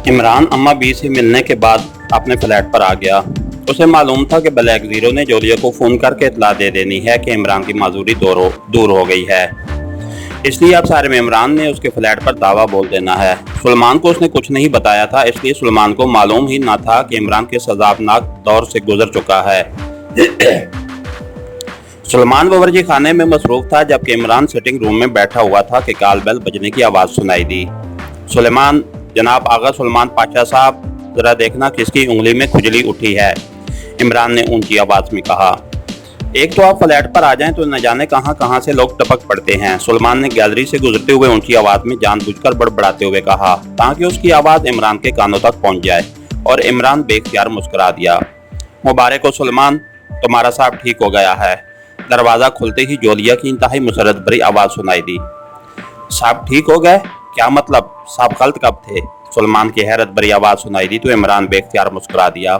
इमरान अम्मा बी से मिलने के बाद अपने फ्लैट पर आ गया। उसे मालूम था कि ब्लैक ज़ीरो ने जोलिया को फ़ोन करके इत्तला दे देनी है कि इमरान की माजूरी दूर हो गई है, इसलिए अब सारे में इमरान ने उसके फ्लैट पर दावा बोल देना है। सुलेमान को उसने कुछ नहीं बताया था, इसलिए सुलेमान को मालूम ही ना था कि इमरान के सजाबनाक दौर से गुजर चुका है। सुलेमान बावर्ची खाने में मसरूफ था जबकि इमरान सिटिंग रूम में बैठा हुआ था कि कॉल बेल बजने की आवाज़ सुनाई दी। सुलेमान, जनाब आगा सुलेमान पाशा साहब, ज़रा देखना किसकी उंगली में खुजली उठी है, इमरान ने ऊंची आवाज़ में कहा। एक तो आप फ्लैट पर आ जाएं तो न जाने कहां कहां से लोग टपक पड़ते हैं, सुलेमान ने गैलरी से गुजरते हुए ऊंची आवाज़ में जानबूझकर बड़बड़ाते हुए कहा ताकि उसकी आवाज़ इमरान के कानों तक पहुंच जाए, और इमरान बेख्तियार मुस्कुरा दिया। मुबारक हो सुलेमान, तुम्हारा साहब ठीक हो गया है। दरवाज़ा खुलते ही जोलिया की इंतहाई मुसरत भरी आवाज़ सुनाई दी। साहब ठीक हो गए? क्या मतलब, साहब गलत कब थे? सुलेमान की हैरत भरी आवाज़ सुनाई दी तो इमरान बेख्तियार मुस्कुरा दिया।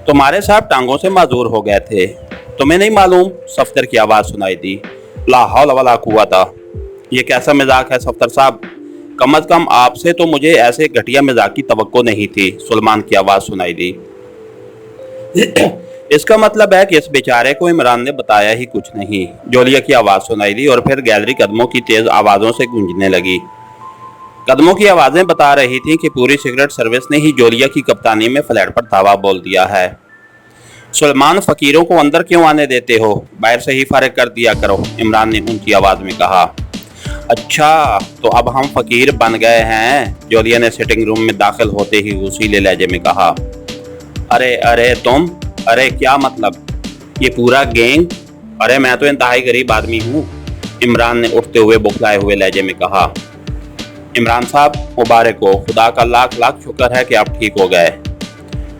तुम्हारे साहब टांगों से माजूर हो गए थे, तुम्हें नहीं मालूम? सफ्तर की आवाज़ सुनाई दी। ला हौल वला कुव्वता, ये कैसा मजाक है सफ्तर साहब, कम अज़ कम आपसे तो मुझे ऐसे घटिया मजाक की तवक्को नहीं थी, सुलेमान की आवाज़ सुनाई दी। इसका मतलब है कि इस बेचारे को इमरान ने बताया ही कुछ नहीं, जोलिया की आवाज़ सुनाई दी और फिर गैलरी कदमों की तेज़ आवाज़ों से गूंजने लगी। कदमों की आवाज़ें बता रही थीं कि पूरी सिगरेट सर्विस ने ही जोलिया की कप्तानी में फ्लैट पर दावा बोल दिया है। सुलेमान, फ़कीरों को अंदर क्यों आने देते हो, बाहर से ही फारिग कर दिया करो, इमरान ने ऊंची आवाज़ में कहा। अच्छा तो अब हम फ़कीर बन गए हैं, जोलिया ने सिटिंग रूम में दाखिल होते ही गुस्सीले लहजे में कहा। अरे अरे तुम, अरे क्या मतलब, ये पूरा गैंग? अरे मैं तो इंतहाई गरीब आदमी हूँ, इमरान ने उठते हुए बुखलाए हुए लहजे में कहा। इमरान साहब मुबारक हो, खुदा का लाख लाख शुक्र है कि आप ठीक हो गए,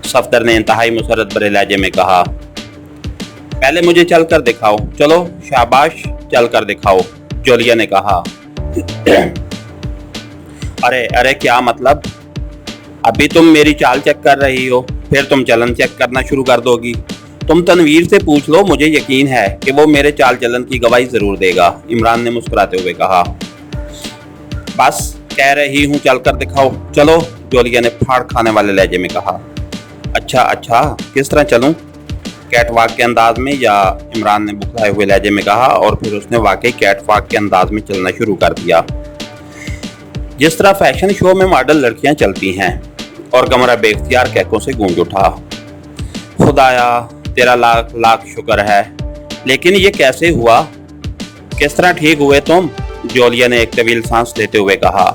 सफ्तर ने इंतहाई मुसरत भरे लहजे में कहा। पहले मुझे चल कर दिखाओ, चलो शाबाश चल कर दिखाओ, जोलिया ने कहा। अरे अरे क्या मतलब, अभी तुम मेरी चाल चेक कर रही हो, फिर तुम चलन चेक करना शुरू कर दोगी? तुम तनवीर से पूछ लो, मुझे यकीन है कि वो मेरे चाल चलन की गवाही जरूर देगा, इमरान ने मुस्कुराते हुए कहा। बस कह रही हूँ चल कर दिखाओ, चलो, जोलिया ने फाड़ खाने वाले लहजे में कहा। अच्छा, किस तरह चलूँ, कैटवाक के अंदाज में या, इमरान ने बुखलाए हुए लहजे में कहा, और फिर उसने वाकई कैटवाक के अंदाज में चलना शुरू कर दिया, जिस तरह फैशन शो में मॉडल लड़कियां चलती हैं, और कमरा बेख्तियार कहकों से गूंज उठा। खुदाया तेरा लाख लाख शुक्र है, लेकिन ये कैसे हुआ, किस तरह ठीक हुए तुम, जोलिया ने एक तवील सांस लेते हुए कहा।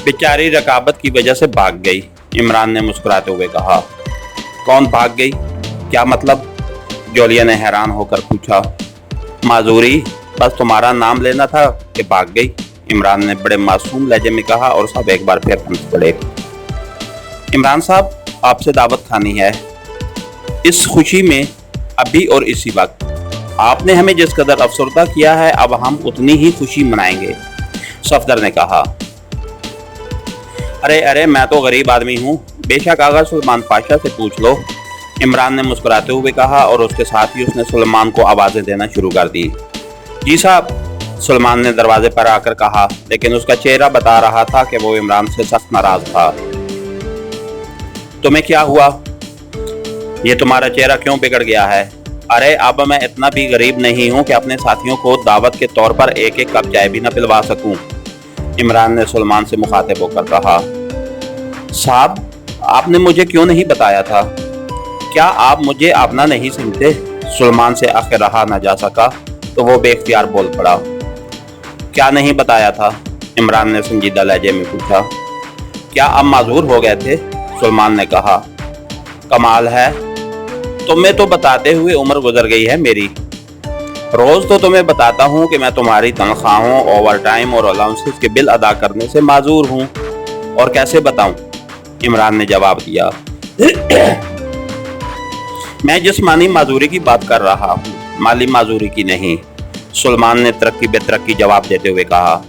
बेचारी रकाबत की वजह से भाग गई, इमरान ने मुस्कुराते हुए कहा। कौन भाग गई, क्या मतलब, जोलिया ने हैरान होकर पूछा। माजूरी, बस तुम्हारा नाम लेना था कि भाग गई, इमरान ने बड़े मासूम लहजे में कहा, और सब एक बार फिर हंस पड़े। इमरान साहब आपसे दावत खानी है, इस खुशी में अभी और इसी वक्त। आपने हमें जिस कदर अफसरदा किया है, अब हम उतनी ही खुशी मनाएंगे, सफदर ने कहा। अरे अरे मैं तो गरीब आदमी हूँ, बेशक आगा सुलेमान पाशा से पूछ लो, इमरान ने मुस्कुराते हुए कहा, और उसके साथ ही उसने सुलेमान को आवाज़ें देना शुरू कर दी। जी साहब, सुलेमान ने दरवाजे पर आकर कहा, लेकिन उसका चेहरा बता रहा था कि वो इमरान से सख्त नाराज था। तुम्हें क्या हुआ, ये तुम्हारा चेहरा क्यों बिगड़ गया है? अरे अब मैं इतना भी गरीब नहीं हूँ कि अपने साथियों को दावत के तौर पर एक एक कप चाय भी न पिलवा सकूं, इमरान ने सुलेमान से मुखातिब होकर कहा। साहब आपने मुझे क्यों नहीं बताया था, क्या आप मुझे अपना नहीं समझते? सुलेमान से आखिर रहा न जा सका तो वो बेख्तियार बोल पड़ा। क्या नहीं बताया था, इमरान ने संजीदा लहजे में पूछा। क्या आप माजूर हो गए थे, सुलेमान ने कहा। कमाल है, तुम्हें तो बताते हुए उम्र गुजर गई है मेरी, रोज़ तो तुम्हें बताता हूँ कि मैं तुम्हारी तनख्वाहों, ओवर टाइम और अलाउंसेस के बिल अदा करने से माजूर हूँ, और कैसे बताऊँ, इमरान ने जवाब दिया। मैं जिस्मानी माजूरी की बात कर रहा हूँ, माली माजूरी की नहीं, सुलेमान ने तरक्की बेतरक्की जवाब देते हुए कहा।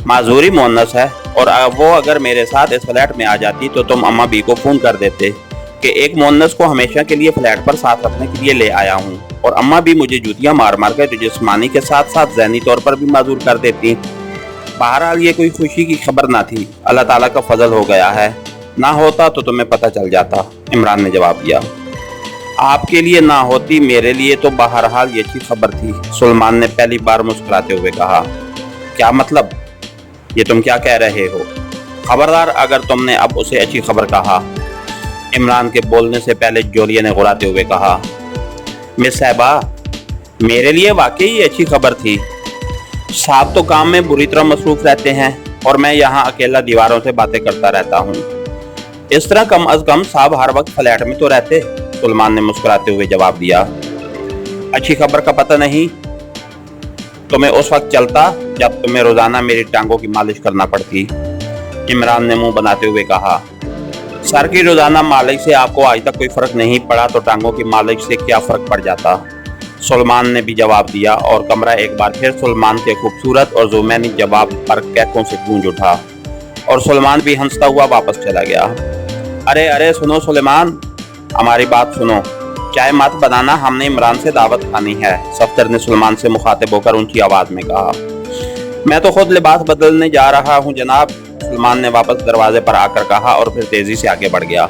माजूरी मुअन्नस है, और वो अगर मेरे साथ इस फ्लैट में आ जाती तो तुम अम्मा बी को फ़ोन कर देते कि एक मुअन्नस को हमेशा के लिए फ्लैट पर साथ रखने के लिए ले आया हूँ, और अम्मा भी मुझे जूतियाँ मार मार कर जिस्मानी के साथ साथ ज़हनी तौर पर भी माजूर कर देती। बहरहाल ये कोई खुशी की खबर ना थी, अल्लाह ताला का फजल हो गया है, ना होता तो तुम्हें पता चल जाता, इमरान ने जवाब दिया। आपके लिए ना होती, मेरे लिए तो बहरहाल ये अच्छी खबर थी, सुलेमान ने पहली बार मुस्कुराते हुए कहा। क्या मतलब? ये तुम क्या कह रहे हो? खबरदार अगर तुमने अब उसे अच्छी खबर कहा, इमरान के बोलने से पहले जोलिया ने गुर्राते हुए कहा। मिस साहिबा, मेरे लिए वाकई ये अच्छी खबर थी। साहब तो काम में बुरी तरह मसरूफ रहते हैं और मैं यहाँ अकेला दीवारों से बातें करता रहता हूँ। इस तरह कम अज कम साहब हर वक्त फ्लैट में तो रहते, सुलेमान ने मुस्कुराते हुए जवाब दिया। अच्छी खबर का पता नहीं तुम्हें उस वक्त चलता जब तुम्हें रोजाना मेरी टांगों की मालिश करना पड़ती, इमरान ने मुंह बनाते हुए कहा। सर की रोजाना मालिश से आपको आज तक कोई फर्क नहीं पड़ा तो टांगों की मालिश से क्या फर्क पड़ जाता, सुलेमान ने भी जवाब दिया और कमरा एक बार फिर सुलेमान के खूबसूरत और ज़ुमैनी जवाब पर कैकों से गूंज उठा और सुलेमान भी हंसता हुआ वापस चला गया। अरे अरे सुनो सुलेमान, हमारी बात सुनो, चाय मत बनाना, हमने इमरान से दावत खानी है, सफदर ने सुलेमान से मुखातिब होकर ऊंची आवाज में कहा। मैं तो खुद लिबास बदलने जा रहा हूं जनाब, सुलेमान ने वापस दरवाजे पर आकर कहा और फिर तेजी से आगे बढ़ गया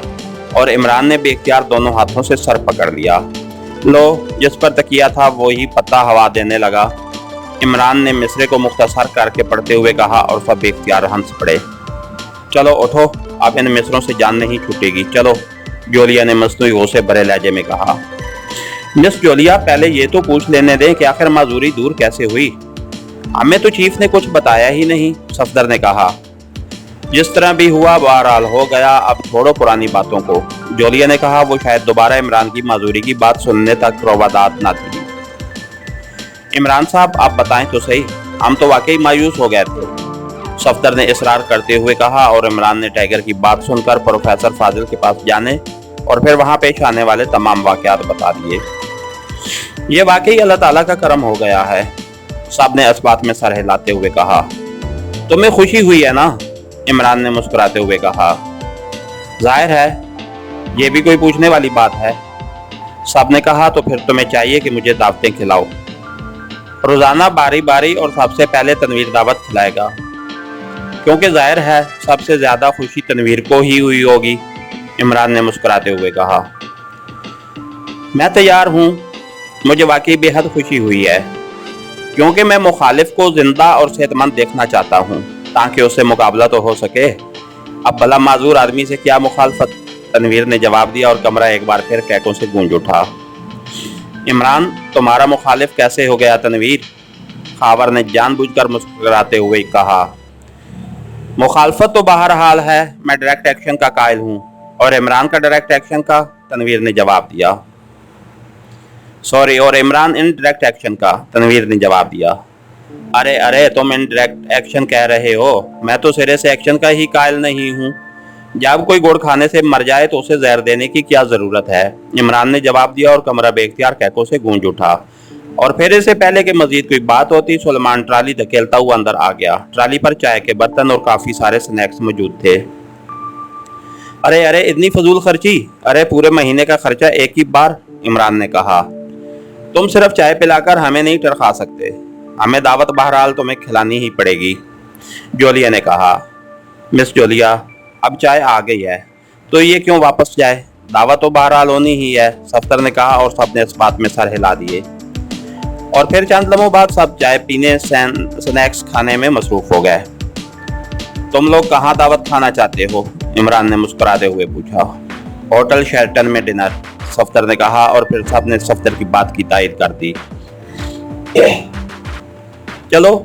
और इमरान ने बेख्तियार दोनों हाथों से सर पकड़ लिया। लो, जिस पर तकिया था वो ही पत्ता हवा देने लगा, इमरान ने मिसरे को मुख्तसर करके पढ़ते हुए कहा और सब बेख्तियार हंस पड़े। चलो उठो, अब इन मिसरों से जान नहीं छूटेगी, चलो, जोलिया ने मसनूई गौसे भरे लहजे में कहा। मिस जोलिया, पहले ये तो पूछ लेने दें कि आखिर माजूरी दूर कैसे हुई? हमें तो चीफ ने कुछ बताया ही नहीं, सफदर ने कहा। जिस तरह भी हुआ बहरहाल हो गया, अब छोड़ो पुरानी बातों को, जोलिया ने कहा। वो शायद दोबारा इमरान की माजूरी की बात सुनने तक रवादात ना थी। इमरान साहब, आप बताएं तो सही, हम तो वाकई मायूस हो गए थे, सफदर ने इसरार करते हुए कहा और इमरान ने टाइगर की बात सुनकर प्रोफेसर फाजिल के पास जाने और फिर वहां पेश आने वाले तमाम वाकयात बता दिए। ये वाकई अल्लाह ताला का करम हो गया है, सब ने इस बात में सर हिलाते हुए कहा। तुम्हें खुशी हुई है ना, इमरान ने मुस्कुराते हुए कहा। जाहिर है, ये भी कोई पूछने वाली बात है, सब ने कहा। तो फिर तुम्हें चाहिए कि मुझे दावतें खिलाओ, रोजाना बारी बारी और सबसे पहले तनवीर दावत खिलाएगा, क्योंकि जाहिर है सबसे ज्यादा खुशी तनवीर को ही हुई होगी, इमरान ने मुस्कुराते हुए कहा। मैं तैयार हूँ, मुझे वाकई बेहद खुशी हुई है, क्योंकि मैं मुखालिफ को जिंदा और सेहतमंद देखना चाहता हूँ ताकि उससे मुकाबला तो हो सके। अब भला माजूर आदमी से क्या मुखालफत, तनवीर ने जवाब दिया और कमरा एक बार फिर कैकों से गूंज उठा। इमरान, तुम्हारा मुखालिफ कैसे हो गया तनवीर, खावर ने जानबूझकर मुस्कुराते हुए कहा। मुखालफत तो बहरहाल है, मैं डायरेक्ट एक्शन का कायल हूँ और इमरान का डायरेक्ट एक्शन का, तनवीर ने जवाब दिया। सॉरी, और इमरान इन डायरेक्ट एक्शन का, तनवीर ने जवाब दिया। अरे अरे, तुम इन डायरेक्ट एक्शन कह रहे हो, मैं तो सिरे से एक्शन का ही कायल नहीं हूँ। जब कोई गुड़ खाने से मर जाए तो उसे जहर देने की क्या जरूरत है, इमरान ने जवाब दिया और कमरा बेख्तियार कैकों से गूंज उठा। और फिर इससे पहले कि मजीद कोई बात होती, सुलेमान ट्राली धकेलता हुआ अंदर आ गया। ट्राली पर चाय के बर्तन और काफी सारे स्नैक्स मौजूद थे। अरे अरे, इतनी फजूल खर्ची, अरे पूरे महीने का खर्चा एक ही बार, इमरान ने कहा। तुम सिर्फ चाय पिलाकर हमें नहीं टरखा सकते, हमें दावत बहरहाल तुम्हें खिलानी ही पड़ेगी, जोलिया ने कहा। मिस जोलिया, अब चाय आ गई है तो ये क्यों वापस जाए, दावत तो बहरहाल होनी ही है, सफदर ने कहा और सबने इस बात में सर हिला दिए। और फिर चंद लम्हों बाद सब चाय पीने स्नैक्स खाने में मसरूफ हो गए। तुम लोग कहाँ दावत खाना चाहते हो, इमरान ने मुस्कुराते हुए पूछा। होटल शेरटन में डिनर, सफदर ने कहा और फिर सब ने सफदर की बात की तायद कर दी। चलो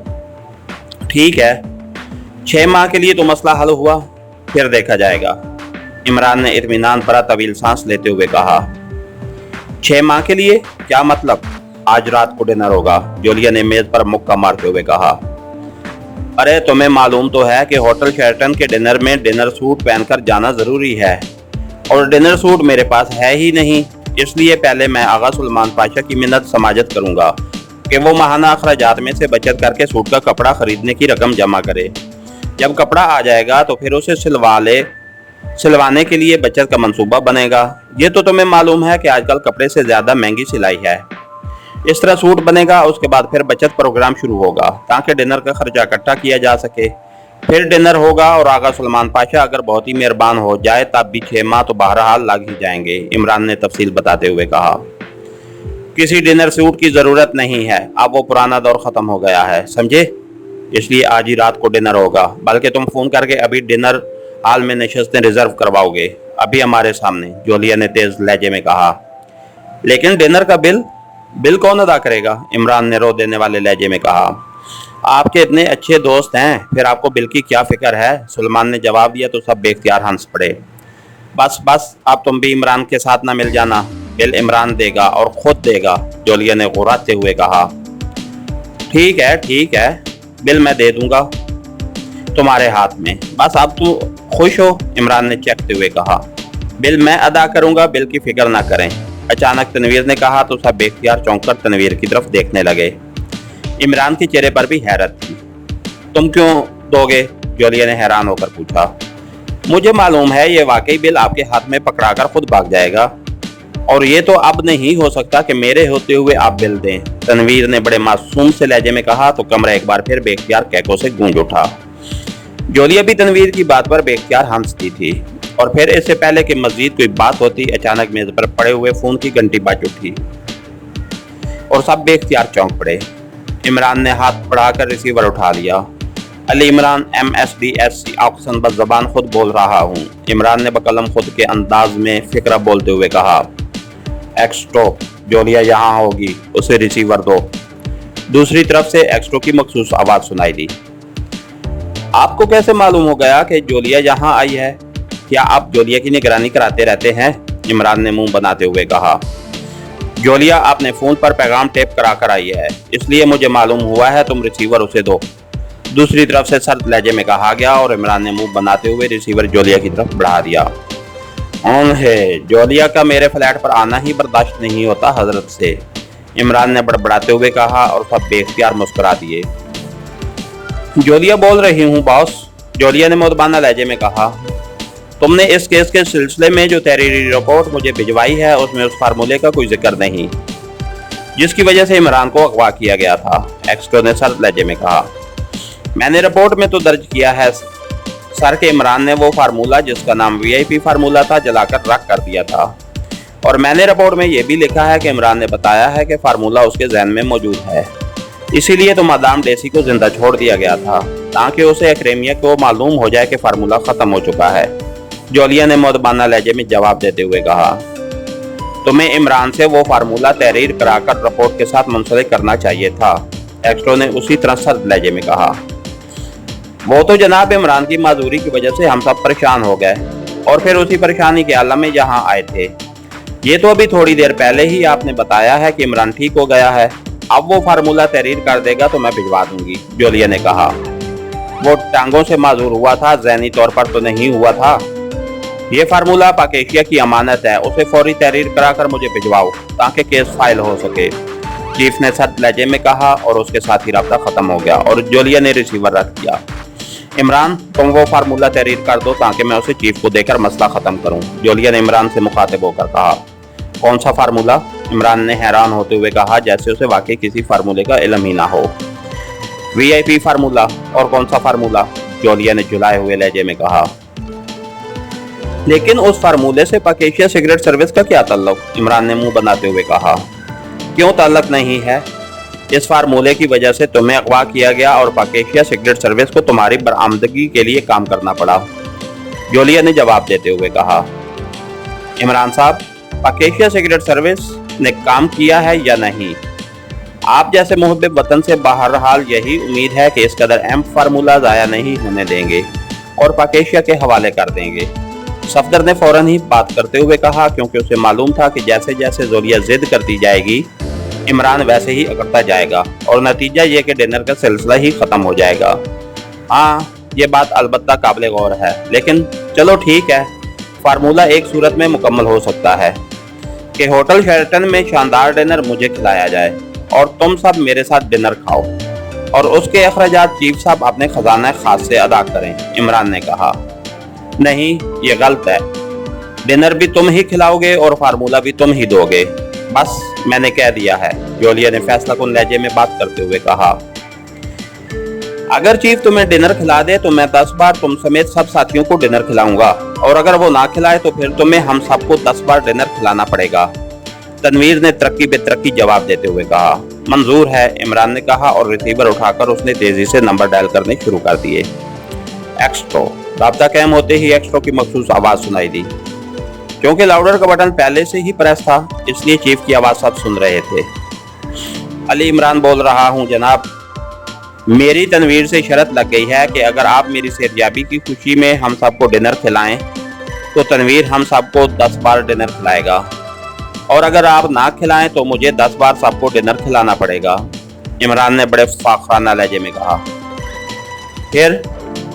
ठीक है, 6 माह के लिए तो मसला हल हुआ, फिर देखा जाएगा, इमरान ने इत्मीनान भरा तवील सांस लेते हुए कहा। 6 माह के लिए क्या मतलब, आज रात को डिनर होगा, जोलिया ने मेज पर मुक्का मारते हुए कहा। अरे तुम्हें मालूम तो है कि होटल शेरटन के डिनर में डिनर सूट पहनकर जाना जरूरी है और डिनर सूट मेरे पास है ही नहीं, इसलिए पहले मैं आगा सुलेमान पाशा की मिन्नत समाजत करूंगा कि वो माहाना अखराजात में से बचत करके सूट का कपड़ा खरीदने की रकम जमा करे। जब कपड़ा आ जाएगा तो फिर उसे सिलवाने के लिए बचत का मंसूबा बनेगा। ये तो तुम्हें मालूम है कि आजकल कपड़े से ज्यादा महंगी सिलाई है। इस तरह सूट बनेगा। उसके बाद फिर बचत प्रोग्राम शुरू होगा ताकि डिनर का खर्चा इकट्ठा किया जा सके। फिर डिनर होगा और आगा सलमान पाशा अगर बहुत ही मेहरबान हो जाए तब भी 6 माह तो बहरहाल लग ही जाएंगे, इमरान ने तफसील बताते हुए कहा। किसी डिनर सूट की जरूरत नहीं है, अब वो पुराना दौर खत्म हो गया है, समझे? इसलिए आज ही रात को डिनर होगा, बल्कि तुम फोन करके अभी डिनर हॉल में नशस्तें रिजर्व करवाओगे, अभी हमारे सामने, जोलिया ने तेज लहजे में कहा। लेकिन डिनर का बिल कौन अदा करेगा? इमरान ने रो देने वाले लहजे में कहा। आपके इतने अच्छे दोस्त हैं, फिर आपको बिल की क्या फिक्र है? सलमान ने जवाब दिया तो सब बेख्तियार हंस पड़े। बस अब तुम भी इमरान के साथ ना मिल जाना, बिल इमरान देगा और खुद देगा, जोलिया ने गुर्राते हुए कहा। ठीक है, बिल मैं दे दूंगा तुम्हारे हाथ में, बस अब तू खुश हो, इमरान ने चखते हुए कहा। बिल मैं अदा करूंगा, बिल की फिक्र ना करें, अचानक तनवीर ने कहा तो सब बेख्तियार चौंक कर तनवीर की तरफ देखने लगे। इमरान के चेहरे पर भी हैरत थी। तुम क्यों दोगे? जोलिया ने हैरान होकर पूछा। मुझे मालूम है ये वाकई बिल आपके हाथ में पकड़ाकर खुद भाग जाएगा, और ये तो अब नहीं हो सकता कि मेरे होते हुए आप बिल दें, तनवीर ने बड़े मासूम से लहजे में कहा तो कमरा एक बार फिर बेख्तियार कैकों से गूंज उठा। जोलिया भी तनवीर की बात पर बेख्तियार हंसती थी, और फिर इससे पहले कि मजीद कोई बात होती अचानक मेज पर पड़े हुए फोन की घंटी बज उठी और सब बेख्तियार चौंक पड़े। इमरान ने हाथ बढ़ाकर रिसीवर उठा लिया। अली इमरान MSDSC ऑक्सन बस जबान खुद बोल रहा हूँ, इमरान ने बकलम खुद के अंदाज में फिक्रा बोलते हुए कहा। एक्स्ट्रो, जोलिया यहाँ होगी, उसे रिसीवर दो। दूसरी तरफ से एक्स्ट्रो की मखसूस आवाज सुनाई दी। आपको कैसे मालूम हो गया कि जोलिया यहाँ आई है? क्या आप जोलिया की निगरानी कराते रहते हैं? इमरान ने मुंह बनाते हुए कहा। जोलिया अपने फोन पर पैगाम टेप करा कर आई है, इसलिए मुझे मालूम हुआ है, तुम रिसीवर उसे दो, दूसरी तरफ से सर्द लहजे में कहा गया, और इमरान ने मुंह बनाते हुए रिसीवर जोलिया की तरफ बढ़ा दिया। कौन है? जोलिया का मेरे फ्लैट पर आना ही बर्दाश्त नहीं होता हजरत से, इमरान ने बड़बड़ाते हुए कहा, और सब बेख्तियार मुस्कुरा दिए। जोलिया बोल रही हूँ बॉस, जोलिया ने मुदबाना लहजे में कहा। तुमने इस केस के सिलसिले में जो तहरीरी रिपोर्ट मुझे भिजवाई है उसमें उस फार्मूले का कोई जिक्र नहीं जिसकी वजह से इमरान को अगवा किया गया था, एक्स्ट्रो ने सर्द लहजे में कहा। मैंने रिपोर्ट में तो दर्ज किया है सर के इमरान ने वो फार्मूला जिसका नाम VIP फार्मूला था जलाकर रख कर दिया था, और मैंने रिपोर्ट में ये भी लिखा है कि इमरान ने बताया है कि फार्मूला उसके जहन में मौजूद है, इसीलिए तो मादाम डेसी को जिंदा छोड़ दिया गया था ताकि उसे एक्रेमिया को मालूम हो जाए कि फार्मूला खत्म हो चुका है, जोलिया ने मुदबाना लहजे में जवाब देते हुए कहा। तुम्हें इमरान से वो फार्मूला तहरीर कराकर रिपोर्ट के साथ मुंसलिक करना चाहिए था, एक्स्ट्रो ने उसी तरह सर्द लहजे में कहा। वो तो जनाब इमरान की माजूरी की वजह से हम सब परेशान हो गए और फिर उसी परेशानी के आलम में यहाँ आए थे। ये तो अभी थोड़ी देर पहले ही आपने बताया है कि इमरान ठीक हो गया है, अब वो फार्मूला तहरीर कर देगा तो मैं भिजवा दूंगी, जोलिया ने कहा। वो टांगों से माजूर हुआ था, ज़हनी तौर पर तो नहीं हुआ था। ये फार्मूला पाकेशिया की अमानत है, उसे फौरी तहरीर कराकर मुझे भिजवाओ ताकि केस फाइल हो सके, चीफ ने सर्द लहजे में कहा, और उसके साथ ही रब्ता खत्म हो गया और जोलिया ने रिसीवर रख दिया। इमरान तुम वो फार्मूला तहरीर कर दो ताकि मैं उसे चीफ को देकर मसला खत्म करूं, जोलिया ने इमरान से मुखातिब होकर कहा। कौन सा फार्मूला? इमरान ने हैरान होते हुए कहा, जैसे उसे वाकई किसी फार्मूले का इल्म ही ना हो। VIP formula? और कौन सा फार्मूला? जोलिया ने झुलाए हुए लहजे में कहा। लेकिन उस फार्मूले से पाकेशिया सिगरेट सर्विस का क्या ताल्लुक? इमरान ने मुंह बनाते हुए कहा। क्यों ताल्लुक नहीं है? इस फार्मूले की वजह से तुम्हें अगवा किया गया और पाकेशिया सिगरेट सर्विस को तुम्हारी बरामदगी के लिए काम करना पड़ा, जोलिया ने जवाब देते हुए कहा। इमरान साहब, पाकेशिया सिगरेट सर्विस ने काम किया है या नहीं? आप जैसे मुहब्बिब वतन से बहरहाल यही उम्मीद है कि इस कदर अहम फार्मूला ज़ाया नहीं होने देंगे और पाकेशिया के हवाले कर देंगे, सफदर ने फौरन ही बात करते हुए कहा, क्योंकि उसे मालूम था कि जैसे जैसे जोलिया जिद करती जाएगी इमरान वैसे ही अकड़ता जाएगा और नतीजा ये कि डिनर का सिलसिला ही ख़त्म हो जाएगा। हाँ, ये बात अलबत्ता काबिल गौर है, लेकिन चलो ठीक है, फार्मूला एक सूरत में मुकम्मल हो सकता है कि होटल शेरटन में शानदार डिनर मुझे खिलाया जाए और तुम सब मेरे साथ डिनर खाओ और उसके अखराजात चीफ साहब अपने खजाना खास से अदा करें, इमरान ने कहा। नहीं, ये गलत है, डिनर भी तुम ही खिलाओगे और फार्मूला भी तुम ही दोगे, बस मैंने कह दिया है, जोलिया ने फैसला कुन लहजे में बात करते हुए कहा। अगर चीफ तुम्हें डिनर खिला दे तो मैं 10 बार तुम समेत सब साथियों को डिनर खिलाऊंगा, और अगर वो ना खिलाए तो फिर तुम्हें हम सबको 10 बार डिनर खिलाना पड़ेगा। तनवीर ने तरक्की बेतरक्की जवाब देते हुए कहा। मंजूर है, इमरान ने कहा और रिसीवर उठाकर उसने तेजी से नंबर डायल करने शुरू कर दिए। एक्स्ट्रो। राब्ता कायम होते ही एक्स्ट्रो की मखसूस आवाज सुनाई दी। क्योंकि लाउडर का बटन पहले से ही प्रेस था, इसलिए चीफ की आवाज सब सुन रहे थे। अली इमरान बोल रहा हूँ जनाब, मेरी तनवीर से शर्त लग गई है कि अगर आप मेरी सेहतयाबी की खुशी में हम सबको डिनर खिलाएं तो तनवीर हम सबको 10 बार डिनर खिलाएगा, और अगर आप ना खिलाएं तो मुझे 10 बार सबको डिनर खिलाना पड़ेगा। इमरान ने बड़े फाखराना लहजे में कहा। फिर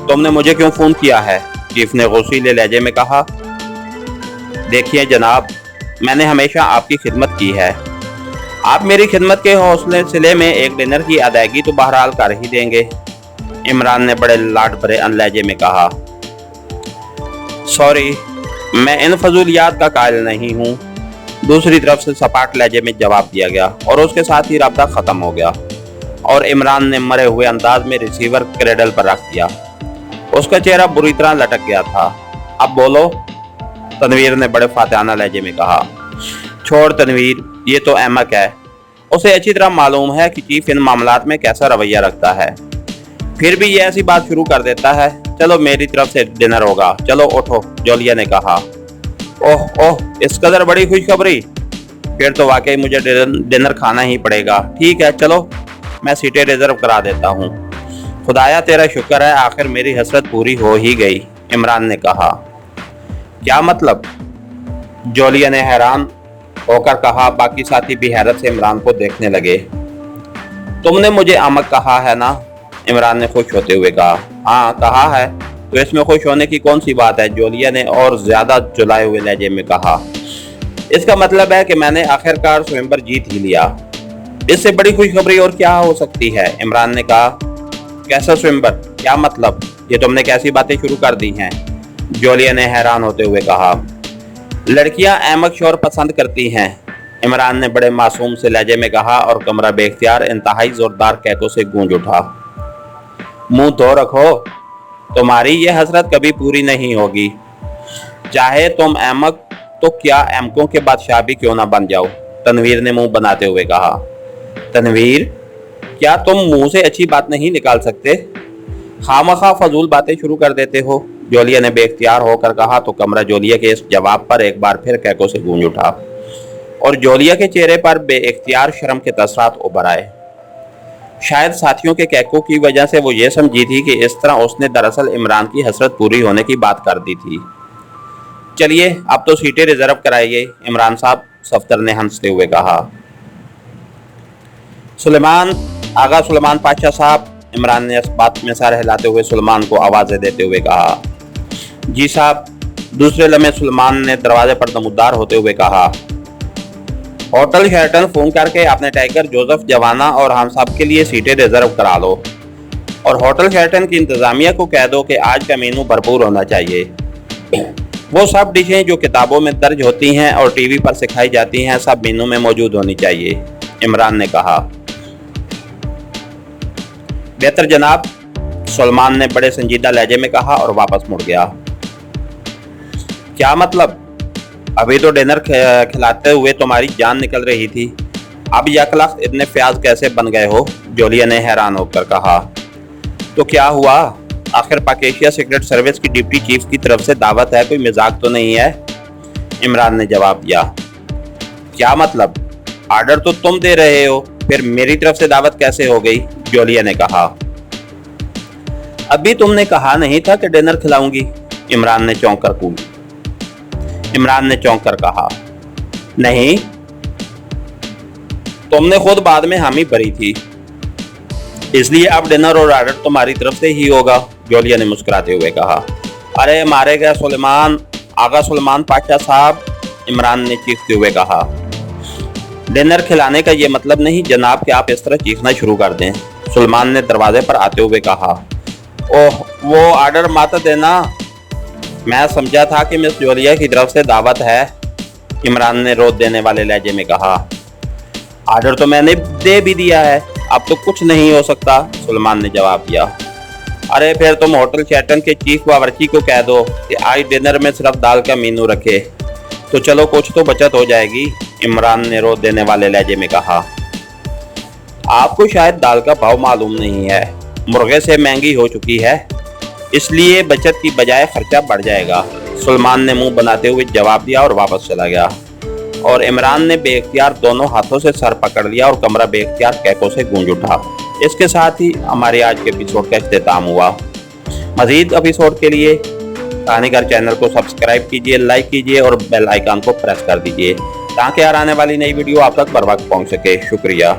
तुमने मुझे क्यों फोन किया है? चीफ ने गौसीले लहजे में कहा। देखिए जनाब, मैंने हमेशा आपकी खिदमत की है, आप मेरी खिदमत के हौसले सिले में एक डिनर की अदायगी तो बहरहाल कर ही देंगे। इमरान ने बड़े लाड भरे लहजे में कहा। सॉरी, मैं इन फजूलियात का कायल नहीं हूँ। दूसरी तरफ से सपाट लहजे में जवाब दिया गया और उसके साथ ही राब्ता खत्म हो गया और इमरान ने मरे हुए अंदाज में रिसीवर क्रेडल पर रख दिया। उसका चेहरा बुरी तरह लटक गया था। अब बोलो, तनवीर ने बड़े फातिहाना लहजे में कहा। छोड़ तनवीर, ये तो अहमक है, उसे अच्छी तरह मालूम है कि चीफ इन मामलात में कैसा रवैया रखता है, फिर भी ये ऐसी बात शुरू कर देता है। चलो मेरी तरफ से डिनर होगा, चलो उठो, जोलिया ने कहा। ओह ओह, इस कदर बड़ी खुशखबरी, फिर तो वाकई मुझे डिनर खाना ही पड़ेगा। ठीक है, चलो मैं सीटें रिजर्व करा देता हूँ। खुदाया तेरा शुक्र है, आखिर मेरी हसरत पूरी हो ही गई, इमरान ने कहा। क्या मतलब? जोलिया ने हैरान होकर कहा। बाकी साथी भी हैरत से इमरान को देखने लगे। तुमने मुझे अहमक कहा है ना? इमरान ने खुश होते हुए कहा। हाँ कहा है, तो इसमें खुश होने की कौन सी बात है? जोलिया ने और ज्यादा जुलाए हुए लहजे में कहा। इसका मतलब है कि मैंने आखिरकार स्वयंवर जीत ही लिया, इससे बड़ी खुशखबरी और क्या हो सकती है? इमरान ने कहा। कैसा स्वयंवर? क्या मतलब? ये तुमने कैसी बातें शुरू कर दी हैं? जोलिया ने हैरान होते हुए कहा। लड़कियां अहमक शोर पसंद करती हैं, इमरान ने बड़े मासूम से लहजे में कहा और कमरा बेख्तियार इंतहाई जोरदार कहकों से गूंज उठा। मुंह धो रखो, तुम्हारी ये हसरत कभी पूरी नहीं होगी। चाहे तुम अहमक तो क्या अहमकों के बादशाह भी क्यों ना बन जाओ, तनवीर ने मुंह बनाते हुए कहा। तनवीर, क्या तुम मुंह से अच्छी बात नहीं निकाल सकते? खामखा फजूल बातें शुरू कर देते हो, जोलिया ने बेख्तियार होकर कहा तो कमरा जोलिया के इस जवाब पर एक बार फिर कहकों से गूंज उठा और जोलिया के चेहरे पर बेइख्तियार शर्म के तसरात उभर आए। शायद साथियों के कहकों की वजह से वो ये समझी थी कि इस तरह उसने दरअसल इमरान की हसरत पूरी होने की बात कर दी थी। चलिए अब तो सीटें रिजर्व कराइए, इमरान साहब, सफ्तर ने हंसते हुए कहा। सुलेमान, आगा सुलेमान पाशा साहब, इमरान ने इस बात में सर हिलाते हुए सुलेमान को आवाज़ें देते हुए कहा। जी साहब, दूसरे लम्हे सुलेमान ने दरवाजे पर नमूदार होते हुए कहा। होटल शेरटन फोन करके अपने टाइगर जोसेफ जवाना और हम सब के लिए सीटें रिजर्व करा लो, और होटल शेरटन की इंतजामिया को कह दो कि आज का मेनू भरपूर होना चाहिए। वो सब डिशें जो किताबों में दर्ज होती हैं और टीवी पर सिखाई जाती हैं सब मेनू में मौजूद होनी चाहिए, इमरान ने कहा। बेहतर जनाब, सुलेमान ने बड़े संजीदा लहजे में कहा और वापस मुड़ गया। क्या मतलब? अभी तो डिनर खिलाते हुए तुम्हारी जान निकल रही थी, अब यकलख्त इतने प्याज कैसे बन गए हो? जोलिया ने हैरान होकर कहा। तो क्या हुआ? आखिर पाक एशिया सीक्रेट सर्विस की डिप्टी चीफ की तरफ से दावत है, कोई मजाक तो नहीं है? इमरान ने जवाब दिया। क्या मतलब? ऑर्डर तो तुम दे रहे हो, फिर मेरी तरफ से दावत कैसे हो गई? जोलिया ने कहा। अभी तुमने कहा नहीं था कि डिनर खिलाऊंगी? इमरान ने चौंक कर कहा। नहीं, तुमने खुद बाद में हामी भरी थी, इसलिए अब डिनर और ऑर्डर तुम्हारी तरफ से ही होगा, जोलिया ने मुस्कुराते हुए कहा। अरे मारे गए सुलेमान, आगा सुलेमान पाशा साहब, इमरान ने चीखते हुए कहा। डिनर खिलाने का ये मतलब नहीं जनाब कि आप इस तरह चीखना शुरू कर दें, सुलेमान ने दरवाजे पर आते हुए कहा। ओह, वो ऑर्डर मत देना, मैं समझा था कि मिस जोलिया की तरफ से दावत है। इमरान ने रोक देने वाले लहजे में कहा। ऑर्डर तो मैंने दे भी दिया है, अब तो कुछ नहीं हो सकता, सुलेमान ने जवाब दिया। अरे फिर तुम होटल शेरटन के चीफ बावर्ची को कह दो कि आज डिनर में सिर्फ दाल का मेनू रखे, तो चलो कुछ तो बचत हो जाएगी, इमरान ने रोक देने वाले लहजे में कहा। आपको शायद दाल का भाव मालूम नहीं है, मुर्गे से महंगी हो चुकी है, इसलिए बचत की बजाय खर्चा बढ़ जाएगा, सुलेमान ने मुंह बनाते हुए जवाब दिया और वापस चला गया। और इमरान ने बेख्तियार दोनों हाथों से सर पकड़ लिया और कमरा बेख्तियार कहकों से गूंज उठा। इसके साथ ही हमारे आज के एपिसोड का इख्तिताम हुआ। मज़ीद एपिसोड के लिए कहानीगर चैनल को सब्सक्राइब कीजिए, लाइक कीजिए और बेल आइकन को प्रेस कर दीजिए ताकि हर आने वाली नई वीडियो आप तक बर वक्त पहुँच सके। शुक्रिया।